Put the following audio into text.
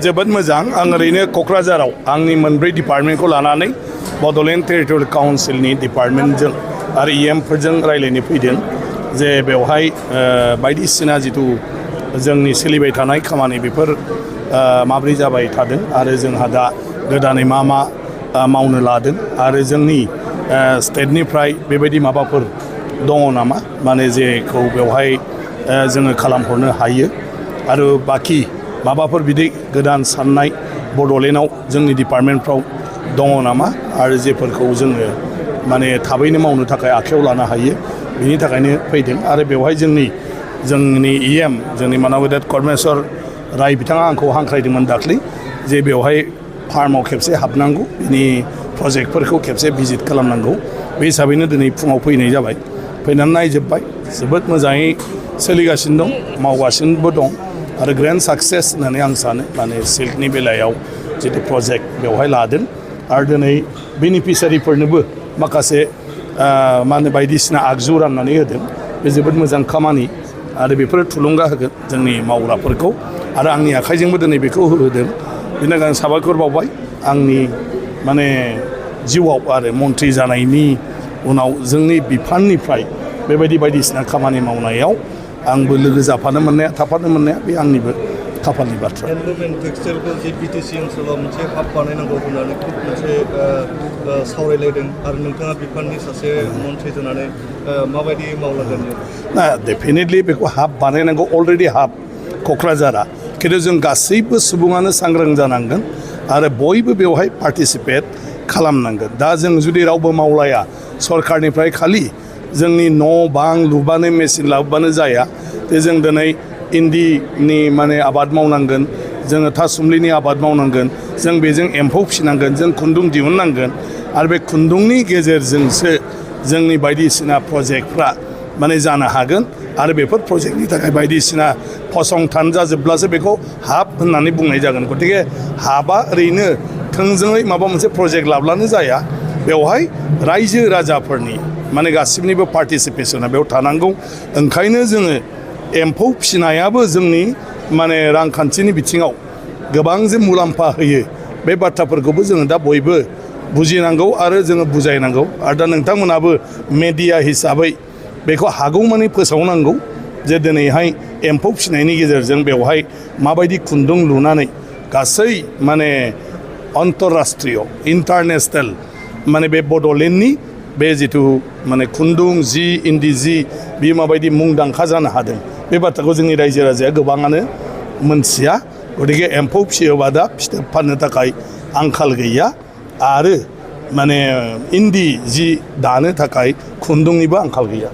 जोबोद मोजां आं ओरैनो क'क्राझाराव आंनि मोनब्रै डिपार्टमेन्टखौ लानानै बड'लेण्ड टेरिटरियेल काउन्सिलनि डिपार्टमेन्टजों आरो इएमफोरजों रायज्लायनो फैदों जे बेवहाय बायदिसिना जिथु जोंनि सोलिबाय थानाय खामानि बेफोर माब्रै जाबाय थादों आरो जोंहा दा गोदानै मा मावनो लादों आरो जोंनि स्टेटनिफ्राय बेबायदि माबाफोर दङ नामा माने जेखौ बेवहाय जोङो खालामहरनो हायो आरो बाखि माबाफोर बिदि गोदान साननाय बड'लेण्डआव जोंनि डिपार्टमेन्टफ्राव दङ नामा आरो जेफोरखौ जोङो माने थाबैनो मावनो थाखाय आखायाव लानो हायो बिनि थाखायनो फैदों आरो बेवहाय जोंनि इएम जोंनि मानावगेदेत कर्मेश्वर राय बिथाङा आंखौ हांख्रायदोंमोन दाख्लै जे बेवहाय फार्माव खेबसे हाबनांगौ बिनि प्रजेक्टफोरखौ खेबसे भिजिट खालामनांगौ बे हिसाबैनो दिनै फुङाव फैनाय जाबाय फैनानै नायजोब्बाय जोबोद मोजाङै सोलिगासिनो दं मावगासिनोबो दं आरो ग्रेन्ड साक्सेस होननानै आं सानो माने सिल्कनि बेलायाव जितु प्रजेक्ट बेवहाय लादों आरो दिनै बेनिफिसारिफोरनोबो माखासे मा होनो बायदिसिना आगजु राननानै होदों बे जोबोद मोजां खामानि आरो बेफोरो थुलुंगा होगोन जोंनि मावग्राफोरखौ आरो आंनि आखाइजोंबो दिनै बेखौ होदों बेनि थाखाय आं साबायखर बावबाय आंनि माने जिउआव आरो मन्थ्रि जानायनि उनाव जोंनि बिफाननिफ्राय बेबायदि बायदिसिना खामानि मावनायाव आंबो लोगो जाफानो मोननाया थाफानो मोननाया बे आंनिबो खाफालनि बाथ्रा टेक्सटाइलखौ जे बिटिसि ओनसोलाव मोनसे हाब बानायनांगौ होननानै खुब मोनसे सावरायलायदों आरो नोंथाङा बिफाननि सासे मन्थ्रि जानानै माबायदि मावलांगोन ना डेफिनेटलि बेखौ हाब बानायनांगौ अलरेडि हाब क'क्राझारा खिन्थु जों गासैबो सुबुङानो सांग्रां जानांगोन आरो बयबो बेवहाय पार्टिसिपेट खालामनांगोन दा जों जुदि रावबो मावलाया सरकारनिफ्राय खालि जोंनि न' बां लुबानो मेचिन लाबोबानो जाया जे जों दिनै इन्दिनि माने आबाद मावनांगोन जोङो थासुमलिनि आबाद मावनांगोन जों बेजों एम्फौ फिसिनांगोन जों खुन्दुं दिहुननांगोन आरो बे खुन्दुंनि गेजेरजोंसो जोंनि बायदिसिना प्रजेक्टफ्रा माने जानो हागोन आरो बेफोर प्रजेक्टनि थाखाय बायदिसिना फसंथान जाजोबब्लासो बेखौ हाब होननानै बुंनाय जागोन गतिके हाबा ओरैनो थोंजोङै माबा मोनसे प्रजेक्ट लाब्लानो जाया बेवहाय रायजो राजाफोरनि माने गासिबनिबो पार्टिसिपेसना बेयाव थानांगौ ओंखायनो जोङो एम्फौ फिसिनायाबो जोंनि माने रांखान्थिनि बिथिङाव गोबां जे मुलाम्फा होयो बे बाथ्राफोरखौबो जोङो दा बयबो बुजिनांगौ आरो जोङो बुजायनांगौ आरो दा नोंथांमोनाबो मेडिया हिसाबै बेखौ हागौमानि फोसावनांगौ जे दिनैहाय एम्फौ फिसिनायनि गेजेरजों बेवहाय माबायदि खुन्दुं लुनानै गासै माने अन्तराष्ट्रिय इन्टारनेसनेल माने बे बड'लेण्डनि बे जिथु माने खुन्दुं जि इन्दि जि बेयो माबायदि मुंदांखा जानो हादों बे बाथ्राखौ जोंनि रायजो राजाया गोबाङानो मोनथिया गतिके एम्फौ फिसियोबा दा फिथोब फाननो थाखाय आंखाल गैया आरो माने इन्दि जि दानो थाखाय खुन्दुंनिबो आंखाल गैया